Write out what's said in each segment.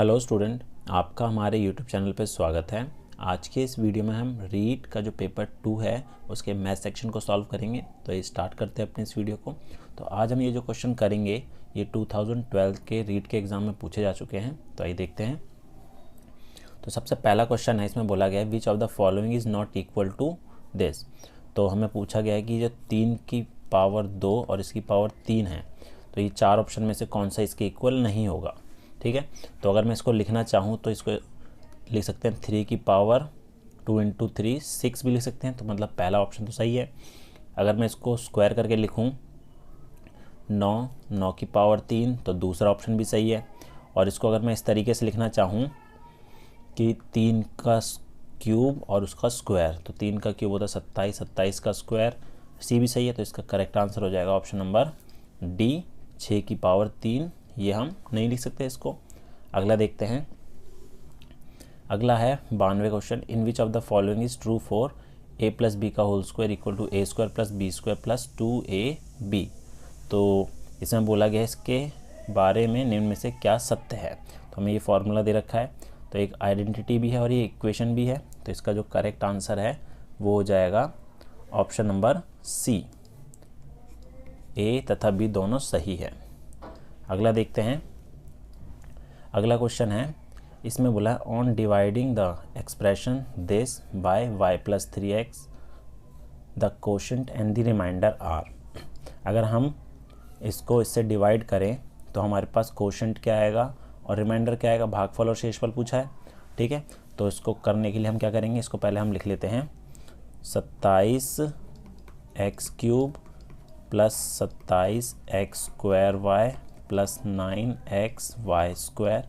Hello student, आपका हमारे YouTube channel पर स्वागत है। आज के इस वीडियो में हम रीड का जो पेपर 2 है उसके मैथ सेक्शन को सॉल्व करेंगे। तो ये स्टार्ट करते हैं अपने इस वीडियो को। तो आज हम ये जो क्वेश्चन करेंगे ये 2012 के रीड के एग्ज़ाम में पूछे जा चुके हैं। तो आइए देखते हैं। तो सबसे पहला क्वेश्चन है, इसमें बोला गया है which of the following is not equal to this. तो हमें पूछा गया है कि जो 3 की पावर 2 और इसकी पावर 3 है, तो ये 4 ऑप्शन में से कौन सा इसके इक्वल नहीं होगा। ठीक है, तो अगर मैं इसको लिखना चाहूँ तो इसको लिख सकते हैं 3 की पावर 2 इंटू 3 6 भी लिख सकते हैं। तो मतलब पहला ऑप्शन तो सही है। अगर मैं इसको स्क्वायर करके लिखूँ 9 की पावर 3, तो दूसरा ऑप्शन भी सही है। और इसको अगर मैं इस तरीके से लिखना चाहूँ कि 3 का क्यूब और उसका स्क्वायर, तो 3 का क्यूब होता है 27, 27 का स्क्वायर, सी भी सही है। तो इसका करेक्ट आंसर हो जाएगा ऑप्शन नंबर डी, 6 की पावर 3। ये हम नहीं लिख सकते इसको। अगला देखते हैं। अगला है 92 question, in which of the following is true for a plus B का whole square equal to a square plus B square plus 2ab। तो इसमें बोला गया है इसके बारे में निम्न में से क्या सत्य है। तो हमें ये फॉर्मूला दे रखा है, तो एक आइडेंटिटी भी है और ये इक्वेशन भी है। तो इसका जो करेक्ट आंसर है वो हो जाएगा ऑप्शन नंबर सी, ए तथा बी दोनों सही है। अगला देखते हैं। अगला क्वेश्चन है, इसमें बोला है on dividing the expression this by y plus 3x the quotient and the remainder are. अगर हम इसको इससे डिवाइड करें तो हमारे पास कोशेंट क्या आएगा और रिमाइंडर क्या आएगा, भागफल और शेषफल पूछा है। ठीक है, तो इसको करने के लिए हम क्या करेंगे, इसको पहले हम लिख लेते हैं 27x cube plus 27x square y plus 9xy square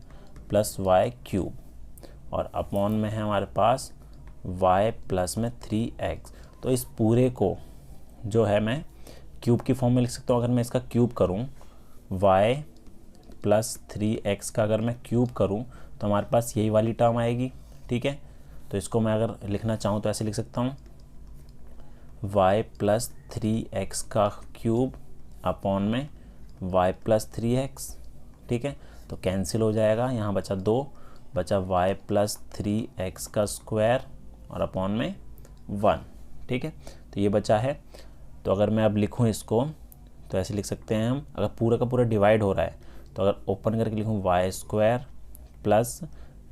plus y cube, और अपॉन में है हमारे पास y प्लस में 3x। तो इस पूरे को जो है मैं क्यूब की फॉर्म में लिख सकता हूँ। अगर मैं इसका क्यूब करूँ y प्लस 3x का अगर मैं क्यूब करूँ तो हमारे पास यही वाली टर्म आएगी। ठीक है, तो इसको मैं अगर लिखना चाहूँ तो ऐसे लिख सकता हूँ y प्लस 3x का क्यूब अपॉन में y प्लस 3x। ठीक है, तो कैंसिल हो जाएगा, यहाँ बचा 2, बचा y प्लस 3x का स्क्वायर और अपॉन में 1। ठीक है, तो ये बचा है। तो अगर मैं अब लिखूँ इसको तो ऐसे लिख सकते हैं हम, अगर पूरा का पूरा डिवाइड हो रहा है तो अगर ओपन करके लिखूँ y square plus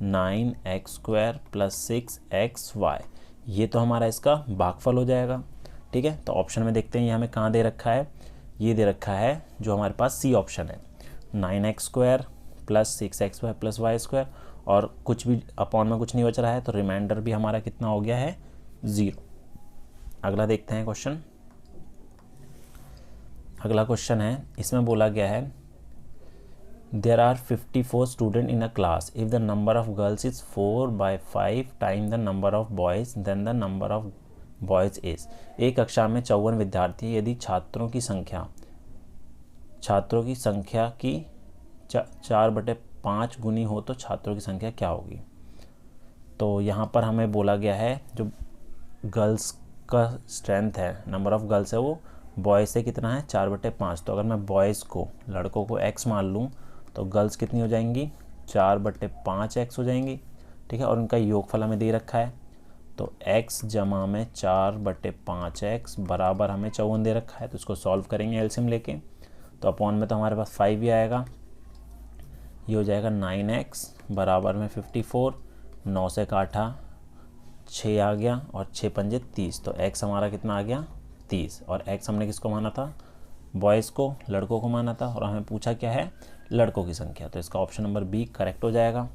9x square plus 6xy, ये तो हमारा इसका भागफल हो जाएगा। ठीक है, तो ऑप्शन में देखते हैं ये हमें कहाँ दे रखा है, ये दे रखा है जो हमारे पास सी ऑप्शन है, 9x square plus 6xy plus Y square, और कुछ भी अपॉन में कुछ नहीं बच रहा है, तो रिमाइंडर भी हमारा कितना हो गया है, 0। अगला देखते हैं क्वेश्चन। अगला क्वेश्चन है, इसमें बोला गया है there are 54 student in a class, if the number of girls is 4/5 time the number of boys then the number of boys is. एक कक्षा में 54 विद्यार्थी, यदि छात्रों की संख्या की 4/5 गुनी हो तो छात्रों की संख्या क्या होगी। तो यहाँ पर हमें बोला गया है जो गर्ल्स का स्ट्रेंथ है, नंबर ऑफ़ गर्ल्स है, वो बॉयज़ से कितना है, 4/5। तो अगर मैं बॉयज़ को, लड़कों को x मान लूँ तो गर्ल्स कितनी हो जाएंगी, 4/5x हो जाएंगी। ठीक है, और उनका योगफल हमें दे रखा है, तो x जमा में 4/5x बराबर हमें 54 दे रखा है। तो इसको सॉल्व करेंगे एलसीएम लेके, तो अपॉन में तो हमारे पास 5 ही आएगा, ये हो जाएगा 9x बराबर में 54, 9 से काटा 6 आ गया और 6 पंजे 30, तो x हमारा कितना आ गया, 30। और x हमने किसको माना था, बॉयज़ को, लड़कों को माना था, और हमें पूछा क्या है, लड़कों की संख्या। तो इसका ऑप्शन नंबर बी करेक्ट हो जाएगा।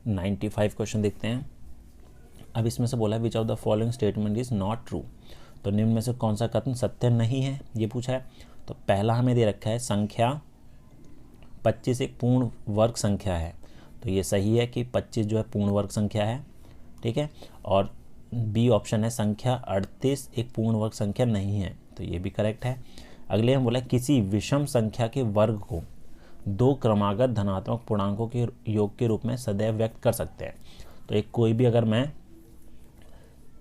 95 क्वेश्चन देखते हैं। अब इसमें से बोला है which of the following statement is not true. तो निम्न में से कौन सा कथन सत्य नहीं है, ये पूछा है। तो पहला हमें दे रखा है संख्या 25 एक पूर्ण वर्ग संख्या है, तो ये सही है कि 25 जो है पूर्ण वर्ग संख्या है। ठीक है, और बी ऑप्शन है संख्या 38 एक पूर्ण वर्ग संख्या नहीं है, तो ये भी करेक्ट है। अगले हम बोला किसी विषम संख्या के वर्ग को 2 क्रमागत धनात्मक पूर्णांकों के योग के रूप में सदैव व्यक्त कर सकते हैं। तो एक कोई भी अगर मैं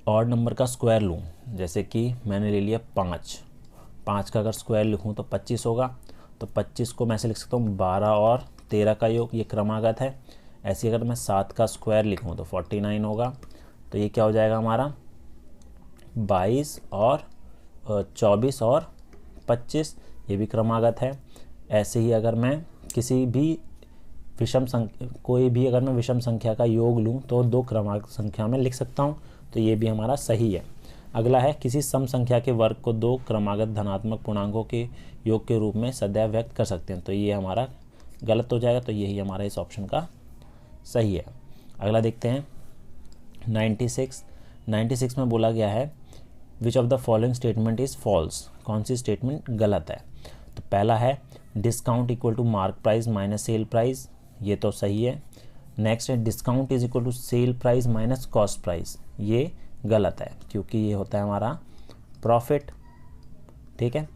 ऑड नंबर का स्क्वायर लूँ, जैसे कि मैंने ले लिया 5 का अगर स्क्वायर लिखूँ तो 25 होगा। तो 25 को मैं ऐसे लिख सकता हूँ 12 और 13 का योग, ये क्रमागत है। ऐसे अगर मैं 7 का स्क्वायर लिखूँ तो 49 होगा। तो ये क्या हो जाएगा हमारा 22 और 24 और 25, ये भी क्रमागत है। ऐसे ही अगर मैं किसी भी कोई भी अगर मैं विषम संख्या का योग लूँ तो 2 क्रमागत संख्या में लिख सकता हूँ, तो ये भी हमारा सही है। अगला है किसी सम संख्या के वर्ग को 2 क्रमागत धनात्मक पूर्णांकों के योग के रूप में सदैव व्यक्त कर सकते हैं, तो ये हमारा गलत हो जाएगा। तो यही हमारा इस ऑप्शन का सही है। अगला देखते हैं 96 में बोला गया है which of the following statement is false, कौन सी स्टेटमेंट गलत है। तो पहला है discount equal to mark price minus sale price, ये तो सही है। नेक्स्ट है discount is equal to sale price minus cost price, ये गलत है क्योंकि ये होता है हमारा प्रॉफिट, ठीक है।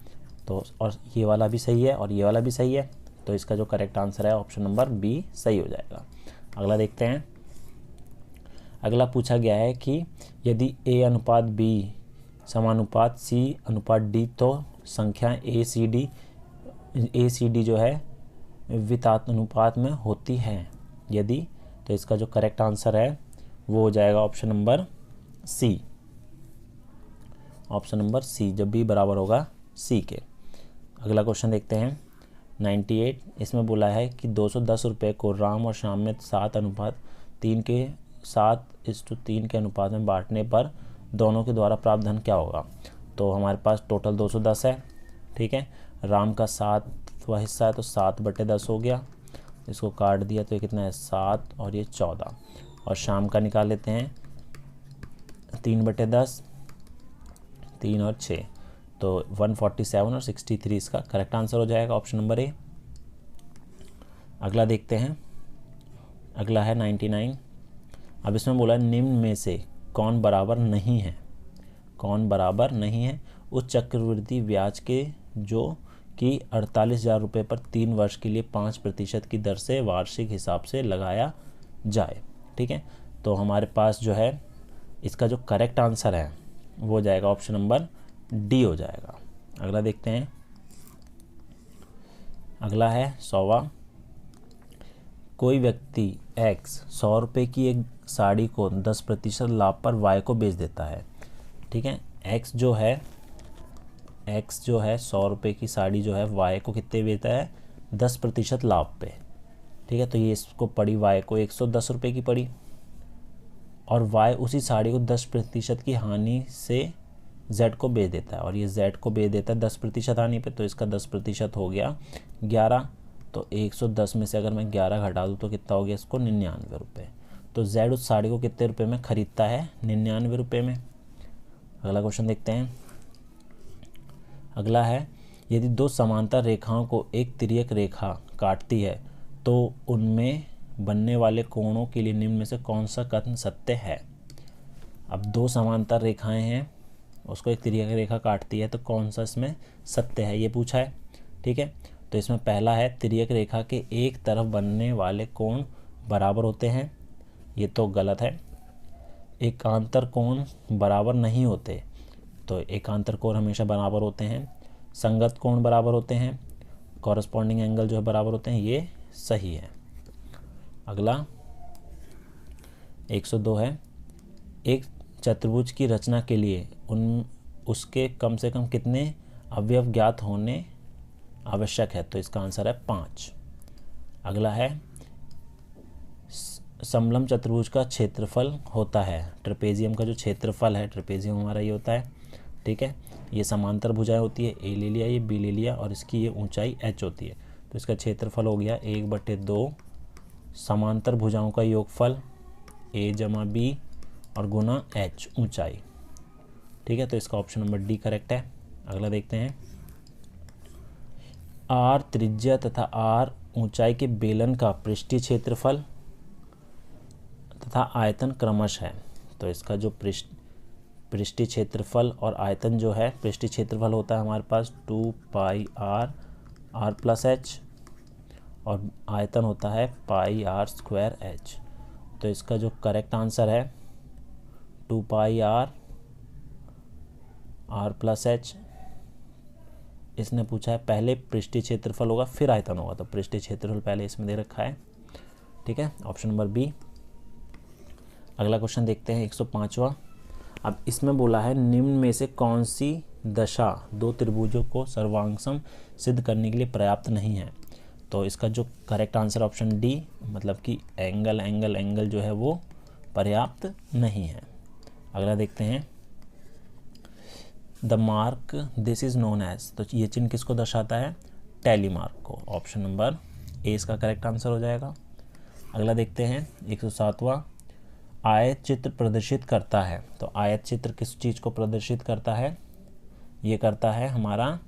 तो और ये वाला भी सही है और ये वाला भी सही है, तो इसका जो करेक्ट आंसर है ऑप्शन नंबर बी सही हो जाएगा। अगला देखते हैं। अगला पूछा गया है कि यदि A अनुपात B समानुपात C अनुपात D तो संख्या ACD जो है वितात अनुपात में होती है यदि, तो इसका जो करेक्ट आंसर है वो हो जाएगा option number C, option number C, जब भी बराबर होगा सी के। अगला क्वेश्चन देखते हैं 98, इसमें बोला है कि 210 रुपये को राम और श्याम में 7:3 के अनुपात में बांटने पर दोनों के द्वारा प्राप्त धन क्या होगा। तो हमारे पास टोटल 210 है, ठीक है। राम का 7वां हिस्सा है तो 7/10 हो गया, इसको काट दिया तो ये कितना है 7 और ये 14, और शाम का निकाल लेते हैं 3/10, 3 और 6, तो 147 और 63 इसका करेक्ट आंसर हो जाएगा ऑप्शन नंबर ए। अगला देखते हैं। अगला है 99। अब इसमें बोला निम्न में से कौन बराबर नहीं है, कौन बराबर नहीं है उस चक्रवृद्धि ब्याज के जो कि 48,000 रुपये पर 3 वर्ष के लिए 5% की दर से वार्षिक हिसाब से लगाया जाए, ठीक है। तो हमारे पास जो है इसका जो करेक्ट आंसर है वो हो जाएगा ऑप्शन नंबर डी हो जाएगा। अगला देखते हैं। अगला है 100वां। कोई व्यक्ति X 100 रुपये की एक साड़ी को 10% लाभ पर Y को बेच देता है, ठीक है। X जो है 100 रुपये की साड़ी जो है Y को कितने बेचता है 10% लाभ पे, ठीक है। तो ये इसको पड़ी Y को 110 रुपये की पड़ी, और Y उसी साड़ी को 10% की हानि से Z को बेच देता है, और ये Z को बेच देता है 10% हानि पे, तो इसका 10% हो गया 11। तो 110 में से अगर मैं 11 घटा दूँ तो कितना हो गया इसको 99 रुपये। तो Z उस साड़ी को कितने रुपए में ख़रीदता है 99 रुपये में। अगला क्वेश्चन देखते हैं। अगला है यदि 2 समांतर रेखाओं को एक तिर्यक रेखा काटती है तो उनमें बनने वाले कोणों के लिए निम्न में से कौन सा कथन सत्य है। अब 2 समांतर रेखाएं हैं, उसको एक तिर्यक रेखा काटती है तो कौन सा इसमें सत्य है ये पूछा है, ठीक है। तो इसमें पहला है तिर्यक रेखा के एक तरफ बनने वाले कोण बराबर होते हैं, ये तो गलत है। एकांतर कोण बराबर नहीं होते, तो एकांतर कोण हमेशा बराबर होते हैं। संगत कोण बराबर होते हैं, कॉरस्पॉन्डिंग एंगल जो है बराबर होते हैं, ये सही है। अगला 102 है। एक चतुर्भुज की रचना के लिए उसके कम से कम कितने अवयव ज्ञात होने आवश्यक है, तो इसका आंसर है 5। अगला है समलंब चतुर्भुज का क्षेत्रफल होता है, ट्रेपेजियम का जो क्षेत्रफल है, ट्रेपेजियम हमारा ये होता है, ठीक है। ये समांतर भुजाएं होती है, ए ले लिया, ये बी ले लिया, और इसकी ये ऊंचाई h होती है, तो इसका क्षेत्रफल हो गया 1/2 समांतर भुजाओं का योगफल a जमा b और गुना h ऊंचाई, ठीक है। तो इसका ऑप्शन नंबर डी करेक्ट है। अगला देखते हैं। r त्रिज्या तथा r ऊंचाई के बेलन का पृष्ठीय क्षेत्रफल तथा आयतन क्रमश है, तो इसका जो पृष्ठीय क्षेत्रफल और आयतन जो है, पृष्ठीय क्षेत्रफल होता है हमारे पास 2πr r+h और आयतन होता है πr²h, तो इसका जो करेक्ट आंसर है 2πr r+h इसने पूछा है पहले पृष्ठीय क्षेत्रफल होगा फिर आयतन होगा, तो पृष्ठीय क्षेत्रफल पहले इसमें दे रखा है, ठीक है, ऑप्शन नंबर बी। अगला क्वेश्चन देखते हैं 105वां। अब इसमें बोला है निम्न में से कौन सी दशा दो त्रिभुजों को सर्वांगसम सिद्ध करने के लिए पर्याप्त नहीं है, तो इसका जो करेक्ट आंसर ऑप्शन डी, मतलब कि एंगल एंगल एंगल जो है वो पर्याप्त नहीं है। अगला देखते हैं the mark this is known as, तो ये चिन्ह किसको दर्शाता है, टैली मार्क को, ऑप्शन नंबर ए इसका करेक्ट आंसर हो जाएगा। अगला देखते हैं 107वां। आयत चित्र प्रदर्शित करता है, तो आयत चित्र किस चीज़ को प्रदर्शित करता है, ये करता है हमारा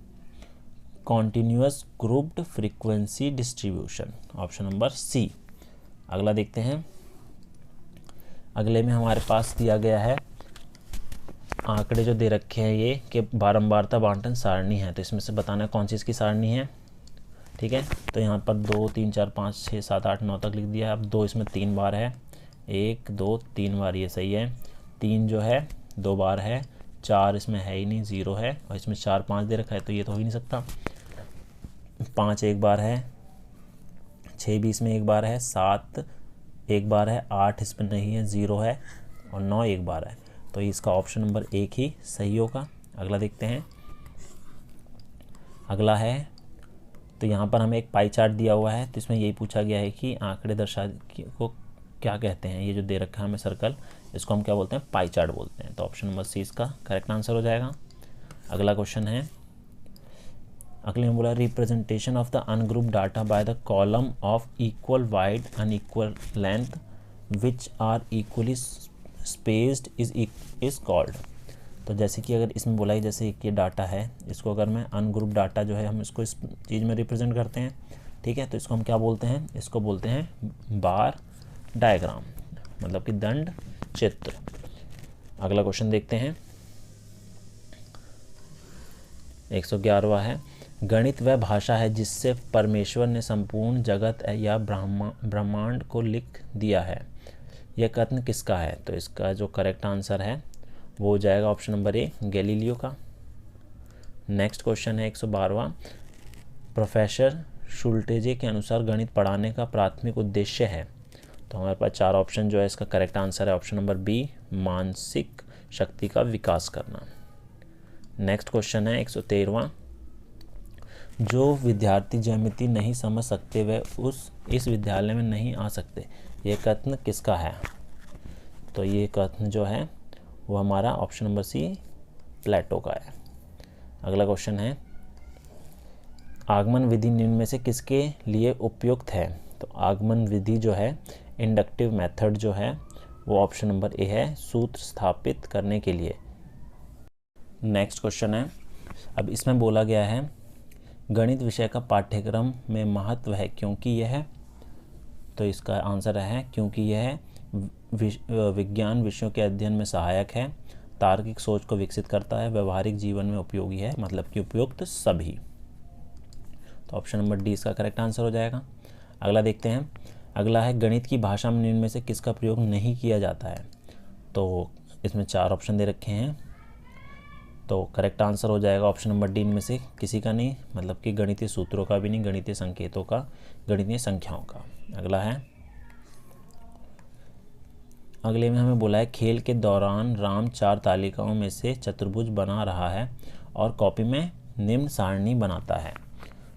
continuous grouped frequency distribution, option number C. अगला देखते हैं, अगले में हमारे पास दिया गया है आंकड़े जो दे रखे हैं ये कि बारंबारता बांटन सारणी है, तो इसमें से बताना है कौन सी इसकी सारणी है, ठीक है। तो यहाँ पर 2 3 4 5 6 7 8 9 तक लिख दिया है। अब 2 इसमें 3 बार है, 1 2 3 बार, ये सही है। 3 जो है 2 बार है, 4 इसमें है ही नहीं, 0 है, और इसमें 4 5 दे रखा है तो ये तो हो ही नहीं सकता। 5 एक बार है, 6 भी इसमें एक बार है, 7 एक बार है, 8 इसमें नहीं है, 0 है, और 9 एक बार है, तो इसका ऑप्शन नंबर 1 ही सही होगा। अगला देखते हैं, अगला है, तो यहाँ पर हमें एक पाई चार्ट दिया हुआ है, तो इसमें यही पूछा गया है कि आंकड़े दर्शा को क्या कहते हैं, ये जो दे रखा है हमें सर्कल, इसको हम क्या बोलते हैं, पाई चार्ट बोलते हैं, तो ऑप्शन नंबर सी इसका करेक्ट आंसर हो जाएगा। अगला क्वेश्चन है, अगले में बोला representation of the ungroup data by the column of equal wide unequal length which are equally spaced is called, तो जैसे कि अगर इसमें बोला है जैसे कि ये डाटा है, इसको अगर मैं अनग्रुप डाटा जो है हम इसको इस चीज़ में रिप्रेजेंट करते हैं, ठीक है, तो इसको हम क्या बोलते हैं, इसको बोलते हैं बार डायग्राम, मतलब कि दंड चित्र। अगला क्वेश्चन देखते हैं 111वां है, गणित वह भाषा है जिससे परमेश्वर ने संपूर्ण जगत या ब्रह्मांड को लिख दिया है, यह कथन किसका है, तो इसका जो करेक्ट आंसर है वो हो जाएगा ऑप्शन नंबर ए, गैलीलियो का। नेक्स्ट क्वेश्चन है 112वां, प्रोफेसर शुल्टेजे के अनुसार गणित पढ़ाने का प्राथमिक उद्देश्य है, तो हमारे पास 4 ऑप्शन जो है, इसका करेक्ट आंसर है ऑप्शन नंबर बी, मानसिक शक्ति का विकास करना। नेक्स्ट क्वेश्चन है 113वां, जो विद्यार्थी ज्यामिति नहीं समझ सकते वह इस विद्यालय में नहीं आ सकते, ये कथन किसका है, तो ये कथन जो है वो हमारा ऑप्शन नंबर सी, प्लेटो का है। अगला क्वेश्चन है, आगमन विधि निम्न में से किसके लिए उपयुक्त है, तो आगमन विधि जो है, इंडक्टिव मेथड जो है वो ऑप्शन नंबर ए है, सूत्र स्थापित करने के लिए। नेक्स्ट क्वेश्चन है, अब इसमें बोला गया है गणित विषय का पाठ्यक्रम में महत्व है क्योंकि यह, तो इसका आंसर है क्योंकि यह विज्ञान विषयों के अध्ययन में सहायक है, तार्किक सोच को विकसित करता है, व्यवहारिक जीवन में उपयोगी है, मतलब कि उपयुक्त सभी, तो ऑप्शन नंबर डी इसका करेक्ट आंसर हो जाएगा। अगला देखते हैं, अगला है गणित की भाषा में निम्न में से किसका प्रयोग नहीं किया जाता है, तो इसमें 4 ऑप्शन दे रखे हैं, तो करेक्ट आंसर हो जाएगा ऑप्शन नंबर डी, इनमें से किसी का नहीं, मतलब कि गणितीय सूत्रों का भी नहीं, गणितीय संकेतों का, गणितीय संख्याओं का। अगला है, अगले में हमें बोला है खेल के दौरान राम 4 तालिकाओं में से चतुर्भुज बना रहा है और कॉपी में निम्न सारणी बनाता है,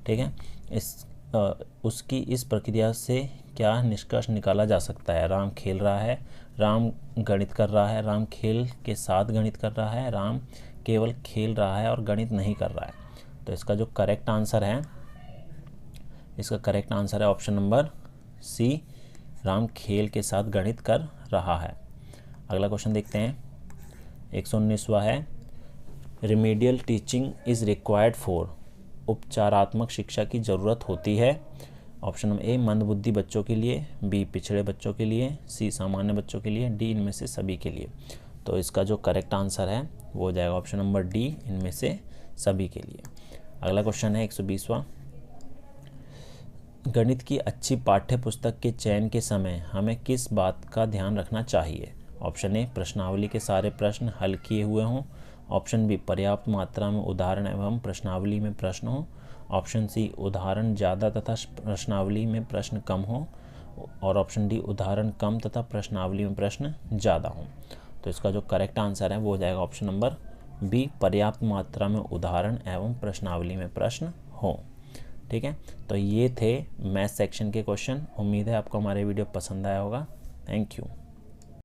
ठीक है, उसकी इस प्रक्रिया से क्या निष्कर्ष निकाला जा सकता है, राम खेल रहा है, राम गणित कर रहा है, राम खेल के साथ गणित कर रहा है, राम केवल खेल रहा है और गणित नहीं कर रहा है, तो इसका जो करेक्ट आंसर है, इसका करेक्ट आंसर है ऑप्शन नंबर सी, राम खेल के साथ गणित कर रहा है। अगला क्वेश्चन देखते हैं 119वां है, remedial teaching is required for, उपचारात्मक शिक्षा की ज़रूरत होती है, ऑप्शन नंबर ए मंदबुद्धि बच्चों के लिए, बी पिछड़े बच्चों के लिए, सी सामान्य बच्चों के लिए, डी इनमें से सभी के लिए, तो इसका जो करेक्ट आंसर है वो हो जाएगा ऑप्शन नंबर डी, इनमें से सभी के लिए। अगला क्वेश्चन है 120वां, गणित की अच्छी पाठ्य पुस्तक के चयन के समय हमें किस बात का ध्यान रखना चाहिए, ऑप्शन ए प्रश्नावली के सारे प्रश्न हल किए हुए हों, ऑप्शन बी पर्याप्त मात्रा में उदाहरण एवं प्रश्नावली में प्रश्न हो। ऑप्शन सी उदाहरण ज़्यादा तथा प्रश्नावली में प्रश्न कम हो। और ऑप्शन डी उदाहरण कम तथा प्रश्नावली में प्रश्न ज़्यादा हो। तो इसका जो करेक्ट आंसर है वो हो जाएगा ऑप्शन नंबर बी, पर्याप्त मात्रा में उदाहरण एवं प्रश्नावली में प्रश्न हो। ठीक है, तो ये थे मैथ सेक्शन के क्वेश्चन। उम्मीद है आपको हमारे वीडियो पसंद आया होगा। Thank you.